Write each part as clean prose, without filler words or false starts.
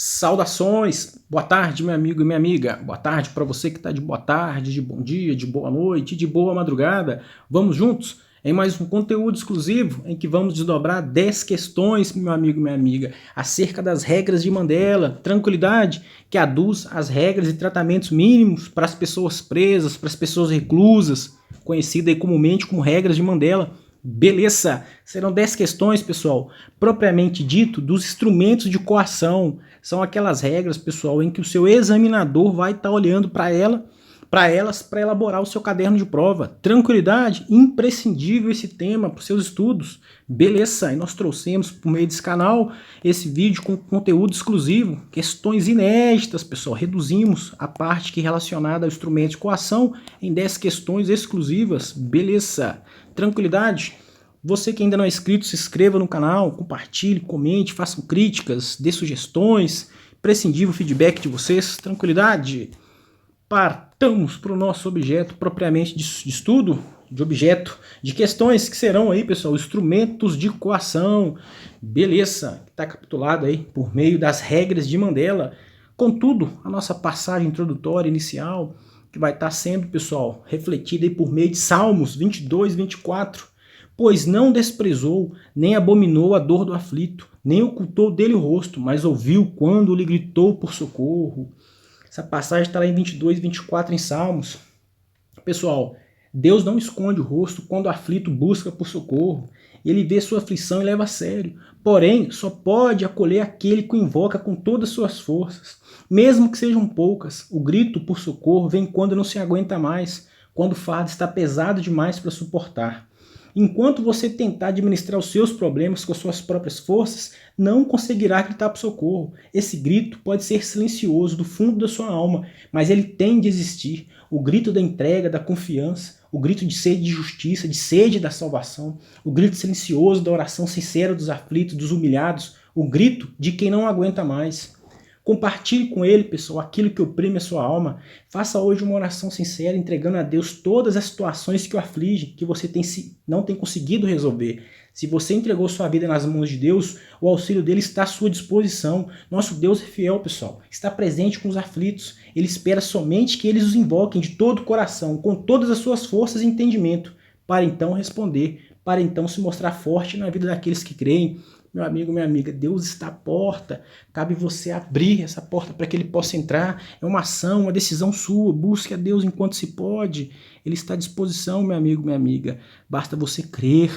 Saudações! Boa tarde, meu amigo e minha amiga. Boa tarde para você que está de boa tarde, de bom dia, de boa noite, de boa madrugada. Vamos juntos em mais um conteúdo exclusivo em que vamos desdobrar 10 questões, meu amigo e minha amiga, acerca das regras de Mandela. Tranquilidade, que aduz as regras e tratamentos mínimos para as pessoas presas, para as pessoas reclusas, conhecida aí comumente como regras de Mandela. Beleza! Serão 10 questões, pessoal, propriamente dito, dos instrumentos de coação. São aquelas regras, pessoal, em que o seu examinador vai estar olhando para elas para elaborar o seu caderno de prova. Tranquilidade, imprescindível esse tema para os seus estudos. Beleza, e nós trouxemos por meio desse canal esse vídeo com conteúdo exclusivo, questões inéditas, pessoal. Reduzimos a parte que é relacionada ao instrumento de coação em 10 questões exclusivas. Beleza, tranquilidade. Você que ainda não é inscrito, se inscreva no canal, compartilhe, comente, façam críticas, dê sugestões, imprescindível o feedback de vocês, tranquilidade. Partamos para o nosso objeto propriamente de estudo, de objeto, de questões que serão aí, pessoal, instrumentos de coação. Beleza, está capitulado aí por meio das regras de Mandela. Contudo, a nossa passagem introdutória inicial, que vai estar sendo, pessoal, refletida aí por meio de Salmos 22, 24, pois não desprezou, nem abominou a dor do aflito, nem ocultou dele o rosto, mas ouviu quando lhe gritou por socorro. Essa passagem está lá em 22 e 24 em Salmos. Pessoal, Deus não esconde o rosto quando o aflito busca por socorro. Ele vê sua aflição e leva a sério. Porém, só pode acolher aquele que o invoca com todas as suas forças. Mesmo que sejam poucas, o grito por socorro vem quando não se aguenta mais, quando o fardo está pesado demais para suportar. Enquanto você tentar administrar os seus problemas com suas próprias forças, não conseguirá gritar por socorro. Esse grito pode ser silencioso do fundo da sua alma, mas ele tem de existir. O grito da entrega, da confiança, o grito de sede de justiça, de sede da salvação, o grito silencioso da oração sincera dos aflitos, dos humilhados, o grito de quem não aguenta mais. Compartilhe com ele, pessoal, aquilo que oprime a sua alma. Faça hoje uma oração sincera, entregando a Deus todas as situações que o afligem, que você não tem conseguido resolver. Se você entregou sua vida nas mãos de Deus, o auxílio dele está à sua disposição. Nosso Deus é fiel, pessoal. Está presente com os aflitos. Ele espera somente que eles os invoquem de todo o coração, com todas as suas forças e entendimento, para então responder, para então se mostrar forte na vida daqueles que creem. Meu amigo, minha amiga, Deus está à porta, cabe você abrir essa porta para que ele possa entrar. É uma ação, uma decisão sua, busque a Deus enquanto se pode. Ele está à disposição, meu amigo, minha amiga. Basta você crer,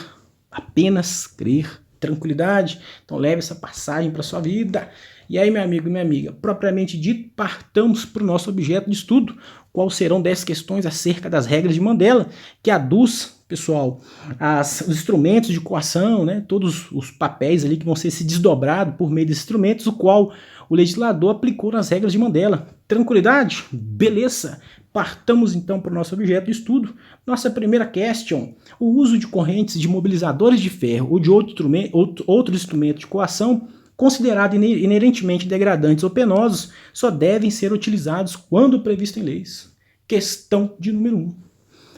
apenas crer. Tranquilidade? Então leve essa passagem para a sua vida. E aí, meu amigo e minha amiga, propriamente dito, partamos para o nosso objeto de estudo, qual serão 10 questões acerca das regras de Mandela, que aduz, pessoal, os instrumentos de coação, né, todos os papéis ali que vão ser se desdobrados por meio desses instrumentos, o qual o legislador aplicou nas regras de Mandela. Tranquilidade? Beleza! Partamos então para o nosso objeto de estudo. Nossa primeira question: o uso de correntes de mobilizadores de ferro ou de outro instrumento de coação considerados inerentemente degradantes ou penosos só devem ser utilizados quando previsto em leis. Questão de número 1.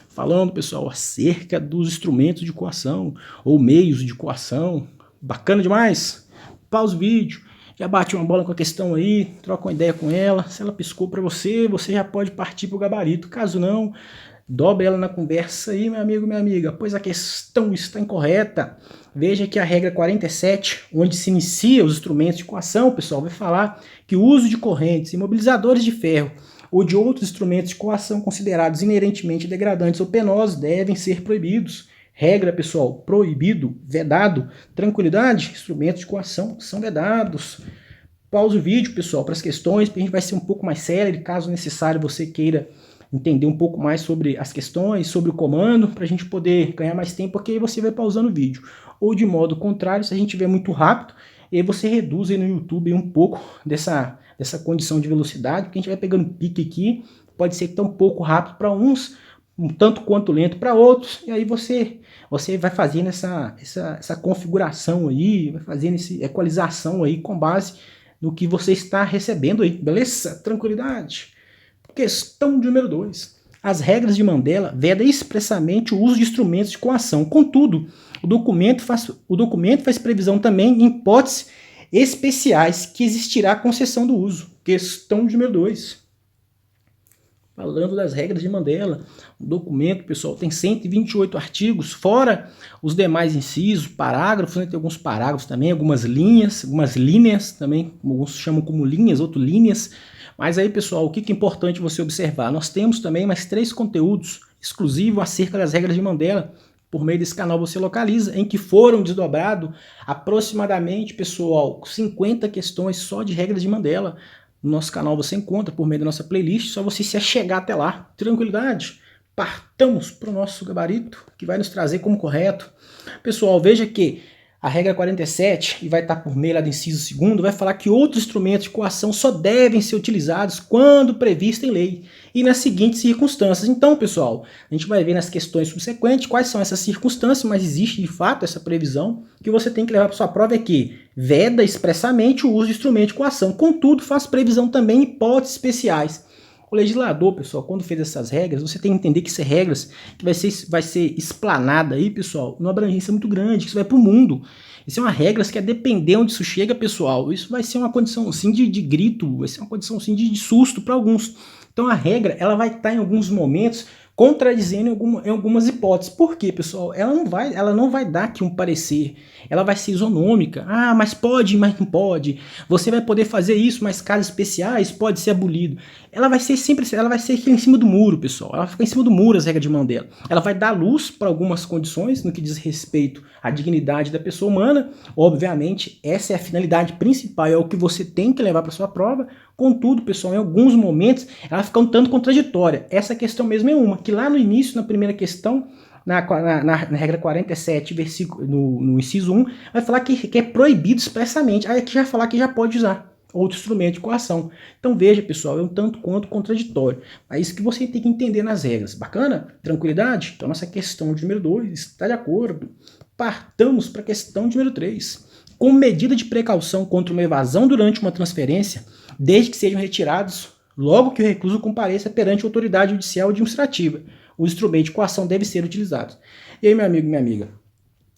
Falando, pessoal, acerca dos instrumentos de coação ou meios de coação. Bacana demais? Pausa o vídeo, já bate uma bola com a questão aí, troca uma ideia com ela. Se ela piscou para você, você já pode partir para o gabarito. Caso não, dobre ela na conversa aí, meu amigo, minha amiga, pois a questão está incorreta. Veja que a regra 47, onde se inicia os instrumentos de coação, pessoal, vai falar que o uso de correntes, imobilizadores de ferro ou de outros instrumentos de coação considerados inerentemente degradantes ou penosos devem ser proibidos. Regra, pessoal, proibido, vedado. Tranquilidade? Instrumentos de coação são vedados. Pausa o vídeo, pessoal, para as questões, porque a gente vai ser um pouco mais sério, caso necessário você queira entender um pouco mais sobre as questões, sobre o comando, para a gente poder ganhar mais tempo, porque aí você vai pausando o vídeo. Ou de modo contrário, se a gente estiver muito rápido, aí você reduz aí no YouTube um pouco dessa condição de velocidade, porque a gente vai pegando pique aqui, pode ser que está um pouco rápido para uns, um tanto quanto lento para outros, e aí você vai fazendo essa configuração aí, vai fazendo essa equalização aí com base no que você está recebendo aí, beleza? Tranquilidade? Questão de número 2. As regras de Mandela vedam expressamente o uso de instrumentos de coação. Contudo, o documento faz previsão também em hipótese especiais que existirá concessão do uso. Questão de número 2. Falando das regras de Mandela, o documento, pessoal, tem 128 artigos, fora os demais incisos, parágrafos, né? Tem alguns parágrafos também, algumas linhas também, alguns chamam como linhas, outros linhas. Mas aí, pessoal, o que é importante você observar? Nós temos também mais 3 conteúdos exclusivos acerca das regras de Mandela. Por meio desse canal você localiza, em que foram desdobrados aproximadamente, pessoal, 50 questões só de regras de Mandela. No nosso canal você encontra por meio da nossa playlist, só você se chegar até lá. Tranquilidade? Partamos para o nosso gabarito, que vai nos trazer como correto. Pessoal, veja que a regra 47, e vai estar por meio lá do inciso 2º, vai falar que outros instrumentos de coação só devem ser utilizados quando previsto em lei e nas seguintes circunstâncias. Então, pessoal, a gente vai ver nas questões subsequentes quais são essas circunstâncias, mas existe de fato essa previsão que você tem que levar para sua prova, é que veda expressamente o uso de instrumento de coação, contudo faz previsão também em hipóteses especiais. O legislador, pessoal, quando fez essas regras, você tem que entender que essas regras que vai ser explanada aí, pessoal, numa abrangência muito grande, que isso vai para o mundo. Isso é uma regra que, a depender onde isso chega, pessoal, isso vai ser uma condição assim de grito, vai ser uma condição assim de susto para alguns. Então a regra, ela vai estar em alguns momentos contradizendo em algumas hipóteses. Por quê, pessoal? Ela não vai dar aqui um parecer, ela vai ser isonômica. Ah, mas pode, mas não pode. Você vai poder fazer isso, mas casos especiais pode ser abolido. Ela vai ser aqui em cima do muro, pessoal. Ela fica em cima do muro, as regras de Mandela. Ela vai dar luz para algumas condições no que diz respeito à dignidade da pessoa humana. Obviamente, essa é a finalidade principal, é o que você tem que levar para sua prova. Contudo, pessoal, em alguns momentos ela fica um tanto contraditória. Essa questão mesmo é uma, que lá no início, na primeira questão, na regra 47, no inciso 1, vai falar que é proibido expressamente. Aí aqui já vai falar que já pode usar outro instrumento de coação. Então veja, pessoal, é um tanto quanto contraditório. É isso que você tem que entender nas regras. Bacana? Tranquilidade? Então nossa questão de número 2 está de acordo. Partamos para a questão de número 3. Como medida de precaução contra uma evasão durante uma transferência, desde que sejam retirados logo que o recluso compareça perante a autoridade judicial ou administrativa, o instrumento de coação deve ser utilizado. E aí, meu amigo, minha amiga,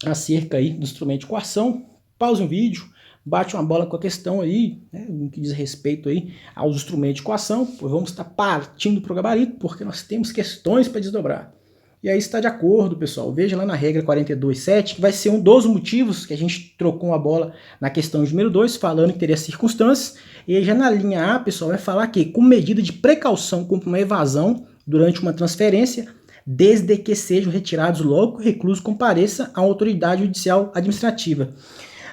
acerca aí do instrumento de coação, pause um vídeo, bate uma bola com a questão aí, né, no que diz respeito aí aos instrumentos de coação, pois vamos estar partindo para o gabarito, porque nós temos questões para desdobrar. E aí está de acordo, pessoal. Veja lá na regra 42.7, que vai ser um dos motivos que a gente trocou uma bola na questão de número 2, falando que teria circunstâncias. E aí já na linha A, pessoal, vai falar que com medida de precaução contra uma evasão durante uma transferência, desde que sejam retirados logo que o recluso compareça à autoridade judicial administrativa.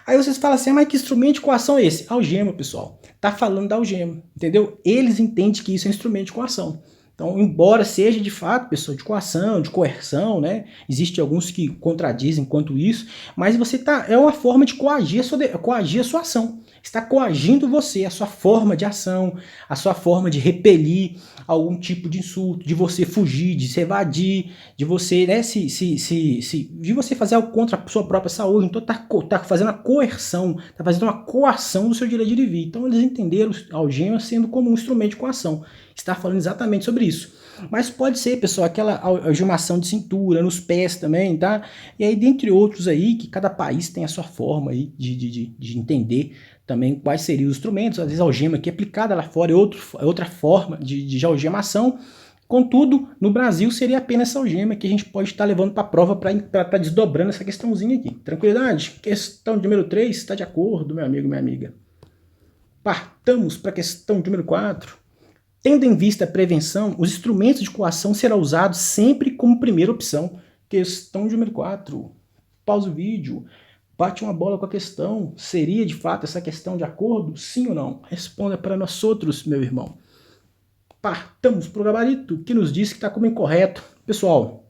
Aí vocês falam assim, mas que instrumento de coação é esse? Algema, pessoal. Tá falando da algema, entendeu? Eles entendem que isso é instrumento de coação. Então, embora seja de fato pessoa de coação, de coerção, né? Existem alguns que contradizem quanto isso, mas é uma forma de coagir a sua ação. Está coagindo você, a sua forma de ação, a sua forma de repelir algum tipo de insulto, de você fugir, de se evadir, de você, né, de você fazer algo contra a sua própria saúde. Então tá fazendo a coerção, tá fazendo uma coação do seu direito de vir. Então eles entenderam a algema sendo como um instrumento de coação. Está falando exatamente sobre isso. Mas pode ser, pessoal, aquela algemação de cintura, nos pés também, tá? E aí, dentre outros aí, que cada país tem a sua forma aí de entender também quais seriam os instrumentos. Às vezes a algema aqui aplicada lá fora é outra forma de algemação. Contudo, no Brasil seria apenas essa algema que a gente pode estar levando para a prova para estar desdobrando essa questãozinha aqui. Tranquilidade? Questão de número 3, está de acordo, meu amigo, minha amiga? Partamos para a questão de número 4. Tendo em vista a prevenção, os instrumentos de coação serão usados sempre como primeira opção. Questão de número 4. Pausa o vídeo. Bate uma bola com a questão. Seria de fato essa questão de acordo? Sim ou não? Responda para nós outros, meu irmão. Partamos para o gabarito, que nos diz que está como incorreto. Pessoal,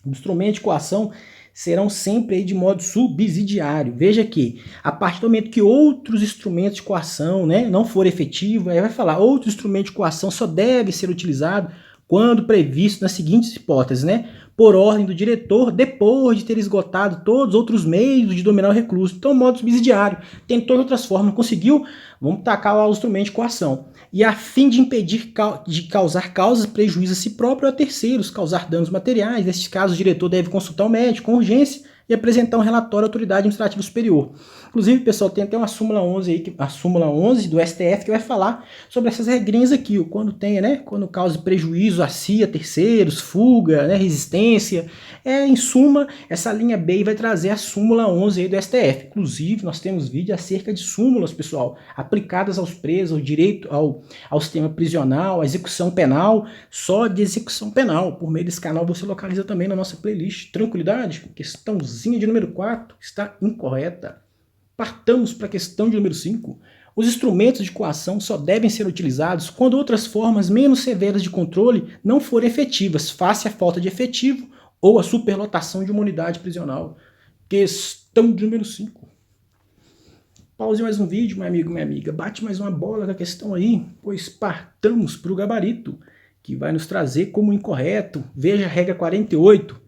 os instrumentos de coação serão sempre aí de modo subsidiário. Veja que, a partir do momento que outros instrumentos de coação, né, não for efetivo, aí vai falar, outro instrumento de coação só deve ser utilizado quando previsto nas seguintes hipóteses, né? Por ordem do diretor, depois de ter esgotado todos os outros meios de dominar o recluso. Então, modo subsidiário. Tentou de outras formas, não conseguiu, vamos tacar lá o instrumento de coação. E a fim de impedir de causar causas de prejuízo a si próprio ou a terceiros, causar danos materiais. Neste caso, o diretor deve consultar o médico com urgência, e apresentar um relatório à autoridade administrativa superior. Inclusive, pessoal, tem até uma súmula 11 aí, a súmula 11 do STF, que vai falar sobre essas regrinhas aqui, quando tem, né, quando causa prejuízo a si, a terceiros, fuga, né, resistência. Em suma, essa linha B vai trazer a súmula 11 aí do STF. Inclusive, nós temos vídeo acerca de súmulas, pessoal, aplicadas aos presos, ao direito, ao sistema prisional, à execução penal, só de execução penal. Por meio desse canal você localiza também na nossa playlist. Tranquilidade? Questãozinha de número 4 está incorreta. Partamos para a questão de número 5. Os instrumentos de coação só devem ser utilizados quando outras formas menos severas de controle não forem efetivas, face à falta de efetivo ou a superlotação de uma unidade prisional. Questão de número 5. Pause mais um vídeo, meu amigo, minha amiga. Bate mais uma bola da questão aí, pois partamos para o gabarito, que vai nos trazer como incorreto. Veja a regra 48.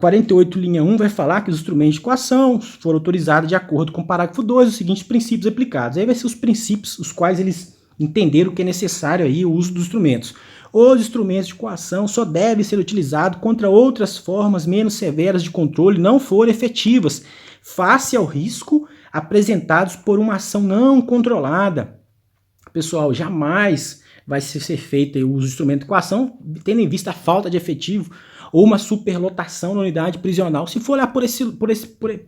48, linha 1, vai falar que os instrumentos de coação foram autorizados de acordo com o parágrafo 2, os seguintes princípios aplicados. Aí vai ser os princípios os quais eles entenderam que é necessário aí o uso dos instrumentos. Os instrumentos de coação só devem ser utilizados contra outras formas menos severas de controle não forem efetivas, face ao risco apresentados por uma ação não controlada. Pessoal, jamais vai ser feito o uso do instrumento de coação, tendo em vista a falta de efetivo ou uma superlotação na unidade prisional. Se for olhar por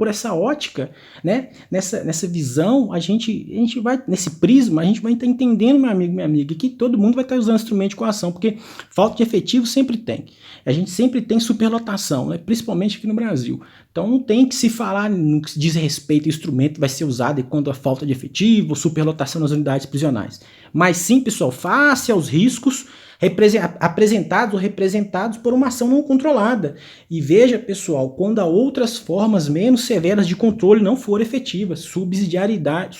essa ótica, né, nessa visão, a gente vai, nesse prisma, a gente vai estar entendendo, meu amigo, minha amiga, que todo mundo vai estar usando instrumento de coação, porque falta de efetivo sempre tem. A gente sempre tem superlotação, né, principalmente aqui no Brasil. Então não tem que se falar no que diz respeito ao instrumento vai ser usado quando a falta de efetivo, superlotação nas unidades prisionais. Mas sim, pessoal, face aos riscos apresentados ou representados por uma ação não controlada. E veja, pessoal, quando há outras formas menos severas de controle não forem efetivas, subsidiariedade,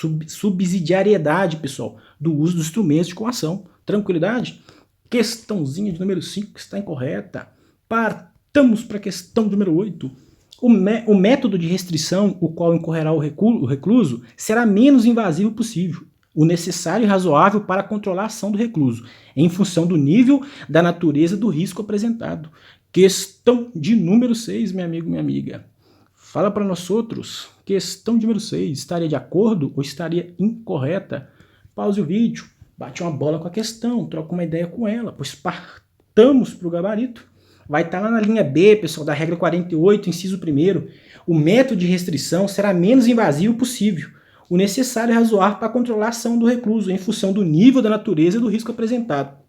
pessoal, do uso dos instrumentos de coação. Tranquilidade? Questãozinha de número 5 que está incorreta. Partamos para a questão número 8. O método de restrição, o qual incorrerá o recluso, será menos invasivo possível, o necessário e razoável para controlar a ação do recluso, em função do nível da natureza do risco apresentado. Questão de número 6, meu amigo, minha amiga. Fala para nós outros. Questão de número 6. Estaria de acordo ou estaria incorreta? Pause o vídeo, bate uma bola com a questão, troca uma ideia com ela, pois partamos para o gabarito. Vai estar lá na linha B, pessoal, da regra 48, inciso 1º. O método de restrição será menos invasivo possível, o necessário e razoável para controlar a ação do recluso, em função do nível da natureza e do risco apresentado.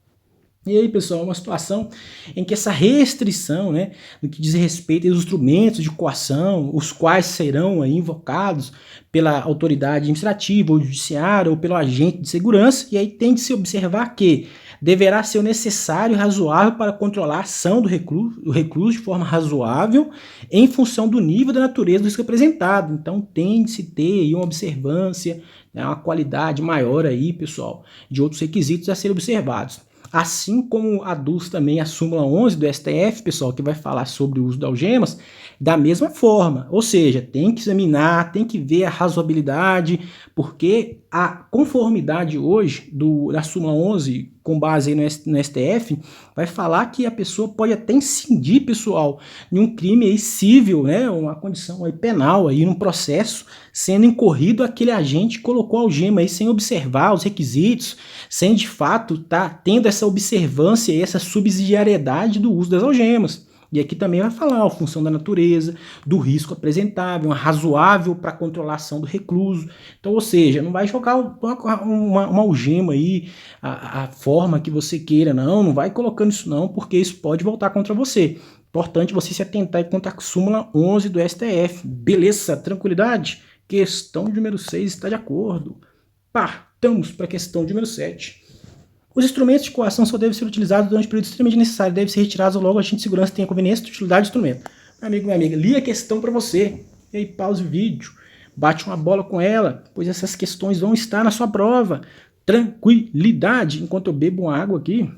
E aí, pessoal, uma situação em que essa restrição, né, no que diz respeito aos instrumentos de coação, os quais serão aí invocados pela autoridade administrativa ou judiciária ou pelo agente de segurança, e aí tem de se observar que deverá ser o necessário e razoável para controlar a ação do recluso de forma razoável em função do nível da natureza do risco apresentado. Então tem de se ter aí uma observância, né, uma qualidade maior aí, pessoal, de outros requisitos a serem observados. Assim como aduz também a súmula 11 do STF, pessoal, que vai falar sobre o uso de algemas, da mesma forma. Ou seja, tem que examinar, tem que ver a razoabilidade, porque a conformidade hoje da súmula 11, com base aí no STF, vai falar que a pessoa pode até incidir, pessoal, em um crime aí civil, né, uma condição aí penal, aí num processo, sendo incorrido aquele agente que colocou a algema aí sem observar os requisitos, sem de fato estar tendo essa observância e essa subsidiariedade do uso das algemas. E aqui também vai falar a função da natureza, do risco apresentável, uma razoável para controlar a ação do recluso. Então, ou seja, não vai jogar uma algema aí, a forma que você queira, não vai colocando isso não, porque isso pode voltar contra você. Importante você se atentar contra a súmula 11 do STF. Beleza? Tranquilidade? Questão número 6 está de acordo. Partamos para a questão número 7. Os instrumentos de coação só devem ser utilizados durante o período extremamente necessário, devem ser retirados logo o agente de segurança tenha conveniência de utilidade do instrumento. Meu amigo, minha amiga, li a questão para você. E aí, pause o vídeo, bate uma bola com ela, pois essas questões vão estar na sua prova. Tranquilidade, enquanto eu bebo uma água aqui.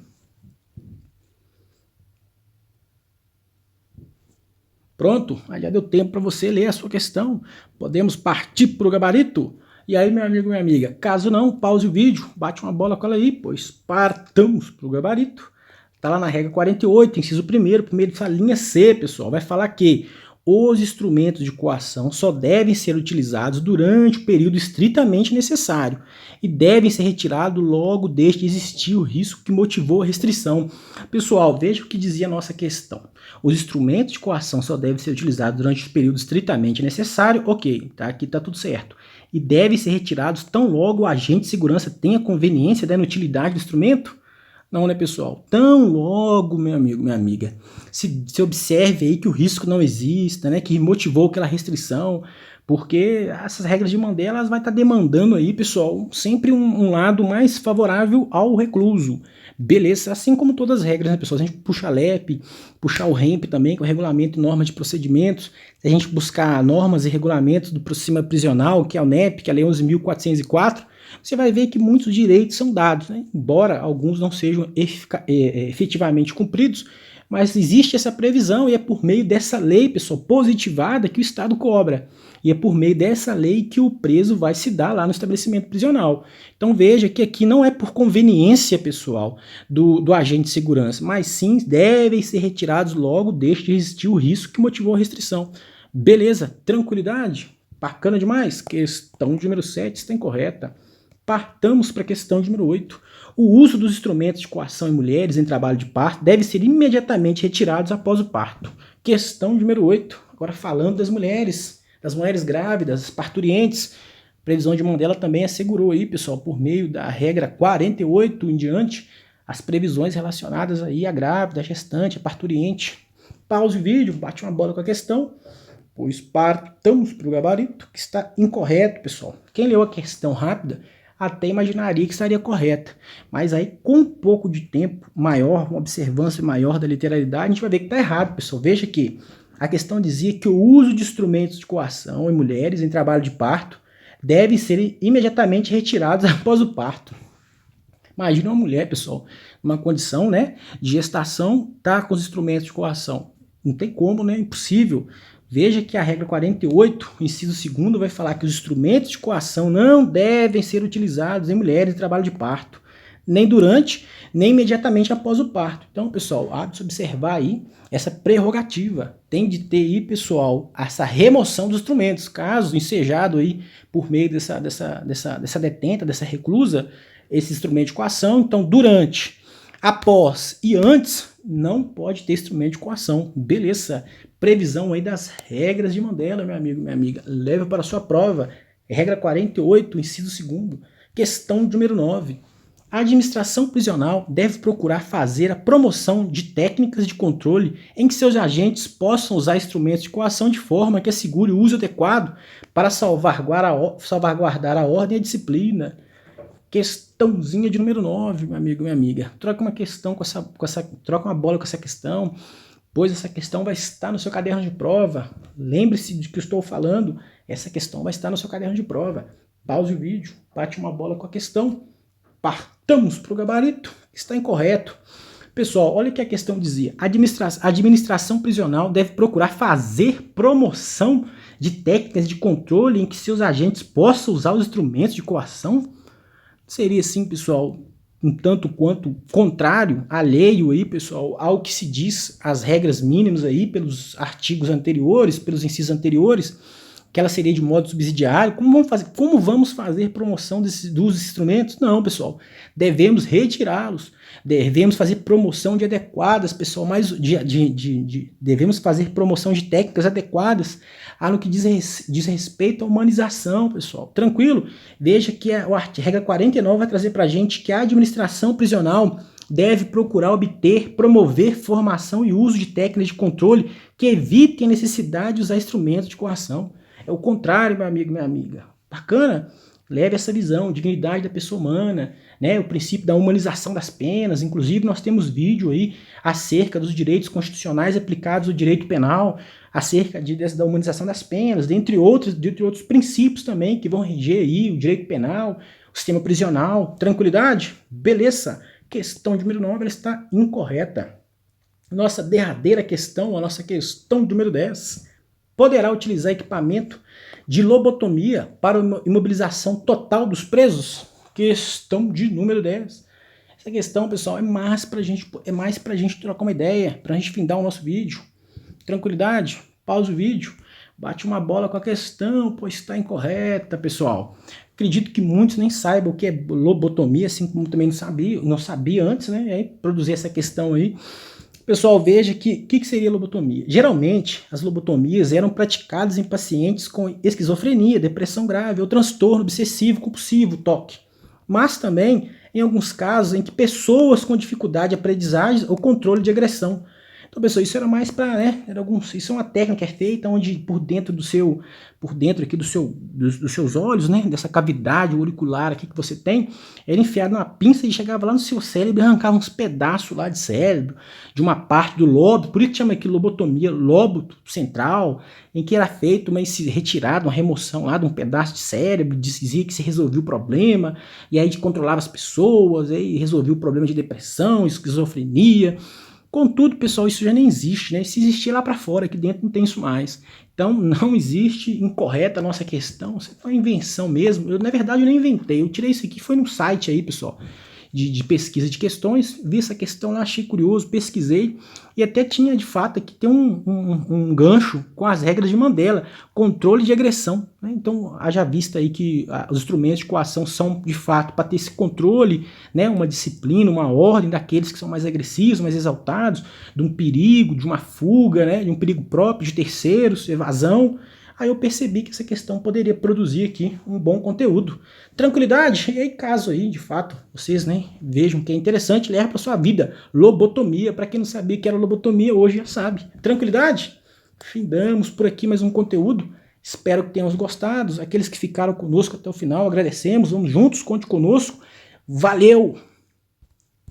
Pronto, aí já deu tempo para você ler a sua questão. Podemos partir para o gabarito? E aí, meu amigo, minha amiga, caso não, pause o vídeo, bate uma bola com ela aí, pois partamos para o gabarito. Está lá na regra 48, inciso 1º, primeiro dessa linha C, pessoal, vai falar que os instrumentos de coação só devem ser utilizados durante o período estritamente necessário e devem ser retirados logo desde que existir o risco que motivou a restrição. Pessoal, veja o que dizia a nossa questão. Os instrumentos de coação só devem ser utilizados durante o período estritamente necessário, ok, tá, aqui está tudo certo. E devem ser retirados tão logo o agente de segurança tenha conveniência da inutilidade do instrumento? Não, né, pessoal? Tão logo, meu amigo, minha amiga, se observe aí que o risco não exista, né, que motivou aquela restrição, porque essas regras de Mandela elas vai estar demandando aí, pessoal, sempre um lado mais favorável ao recluso. Beleza, assim como todas as regras, né, pessoal? Se a gente puxa a LEP, puxar o REMP também, que é o Regulamento e Normas de Procedimentos, se a gente buscar normas e regulamentos do sistema prisional, que é o NEP, que é a Lei 11.404, você vai ver que muitos direitos são dados, né? Embora alguns não sejam efetivamente cumpridos, mas existe essa previsão e é por meio dessa lei, pessoal, positivada que o Estado cobra. E é por meio dessa lei que o preso vai se dar lá no estabelecimento prisional. Então veja que aqui não é por conveniência, pessoal, do agente de segurança, mas sim devem ser retirados logo desde que existir o risco que motivou a restrição. Beleza? Tranquilidade? Bacana demais? Questão número 7 está incorreta. Partamos para a questão número 8. O uso dos instrumentos de coação em mulheres em trabalho de parto deve ser imediatamente retirados após o parto. Questão número 8. Agora falando das mulheres grávidas, das parturientes. A previsão de Mandela também assegurou aí, pessoal, por meio da regra 48 em diante, as previsões relacionadas aí à grávida, à gestante, à parturiente. Pause o vídeo, bate uma bola com a questão, pois partamos para o gabarito, que está incorreto, pessoal. Quem leu a questão rápida até imaginaria que estaria correta, mas aí com um pouco de tempo maior, uma observância maior da literalidade, a gente vai ver que está errado, pessoal. Veja que a questão dizia que o uso de instrumentos de coação em mulheres em trabalho de parto devem ser imediatamente retirados após o parto. Imagina uma mulher, pessoal, numa condição, né, de gestação, tá com os instrumentos de coação. Não tem como, né? Impossível. Veja que a regra 48, inciso 2º, vai falar que os instrumentos de coação não devem ser utilizados em mulheres em trabalho de parto, nem durante, nem imediatamente após o parto. Então, pessoal, há de se observar aí essa prerrogativa. Tem de ter aí, pessoal, essa remoção dos instrumentos. Caso ensejado aí por meio dessa detenta, dessa reclusa, esse instrumento de coação, então durante, após e antes, não pode ter instrumento de coação. Beleza? Previsão aí das regras de Mandela, meu amigo, minha amiga. Leve para a sua prova. Regra 48, inciso 2º. Questão número 9. A administração prisional deve procurar fazer a promoção de técnicas de controle em que seus agentes possam usar instrumentos de coação de forma que assegure o uso adequado para salvaguardar a ordem e a disciplina. Questãozinha de número 9, meu amigo, minha amiga. Troca troca uma bola com essa questão, pois essa questão vai estar no seu caderno de prova. Lembre-se de que eu estou falando, essa questão vai estar no seu caderno de prova. Pause o vídeo, bate uma bola com a questão. Partamos para o gabarito, está incorreto. Pessoal, olha o que a questão dizia. A administração prisional deve procurar fazer promoção de técnicas de controle em que seus agentes possam usar os instrumentos de coação. Seria assim, pessoal, um tanto quanto contrário, alheio aí, pessoal, ao que se diz, as regras mínimas aí pelos artigos anteriores, pelos incisos anteriores, que ela seria de modo subsidiário. Como vamos fazer promoção dos instrumentos? Não, pessoal, devemos retirá-los, devemos fazer promoção de adequadas, pessoal, devemos fazer promoção de técnicas adequadas no que diz respeito à humanização, pessoal. Tranquilo? Veja que a regra 49 vai trazer para a gente que a administração prisional deve procurar promover formação e uso de técnicas de controle que evitem a necessidade de usar instrumentos de coação. É o contrário, meu amigo, minha amiga. Bacana? Leve essa visão, dignidade da pessoa humana, né? O princípio da humanização das penas. Inclusive, nós temos vídeo aí acerca dos direitos constitucionais aplicados ao direito penal, acerca da humanização das penas, dentre outros princípios também que vão reger aí o direito penal, o sistema prisional. Tranquilidade? Beleza. Questão de número 9, ela está incorreta. Nossa derradeira questão, a nossa questão número 10. Poderá utilizar equipamento de lobotomia para imobilização total dos presos? Questão de número 10. Essa questão, pessoal, é mais para a gente trocar uma ideia, para a gente findar o nosso vídeo. Tranquilidade? pausa o vídeo, bate uma bola com a questão, pois está incorreta, pessoal. Acredito que muitos nem saibam o que é lobotomia, assim como também não sabia antes, né? E aí produzir essa questão aí. Pessoal, veja que seria lobotomia. Geralmente, as lobotomias eram praticadas em pacientes com esquizofrenia, depressão grave ou transtorno obsessivo compulsivo, TOC. Mas também em alguns casos em que pessoas com dificuldade de aprendizagem ou controle de agressão. Então, pessoal, isso era mais para, né, isso é uma técnica feita onde por dentro aqui dos seus olhos, né, dessa cavidade auricular aqui que você tem, era enfiado uma pinça e chegava lá no seu cérebro e arrancava uns pedaços lá de cérebro, de uma parte do lobo, por isso que chama aqui lobotomia, lobo central, em que era feito uma retirada, uma remoção lá de um pedaço de cérebro, dizia que se resolvia o problema, e aí controlava as pessoas, aí resolvia o problema de depressão, esquizofrenia. Contudo, pessoal, isso já nem existe, né? Se existir lá para fora, aqui dentro não tem isso mais. Então, não existe incorreta a nossa questão, isso é uma invenção mesmo. Na verdade, eu nem inventei, eu tirei isso aqui, foi num site aí, pessoal, de pesquisa de questões, vi essa questão lá, achei curioso, pesquisei, e até tinha, de fato, aqui tem um gancho com as regras de Mandela, controle de agressão, né? Então, haja vista aí que os instrumentos de coação são, de fato, para ter esse controle, né? Uma disciplina, uma ordem daqueles que são mais agressivos, mais exaltados, de um perigo, de uma fuga, né? De um perigo próprio, de terceiros, evasão. Aí eu percebi que essa questão poderia produzir aqui um bom conteúdo. Tranquilidade? E aí, caso aí, de fato, vocês, né, vejam que é interessante, leva para sua vida. Lobotomia, para quem não sabia que era lobotomia, hoje já sabe. Tranquilidade? Findamos por aqui mais um conteúdo. Espero que tenham gostado. Aqueles que ficaram conosco até o final, agradecemos. Vamos juntos, conte conosco. Valeu!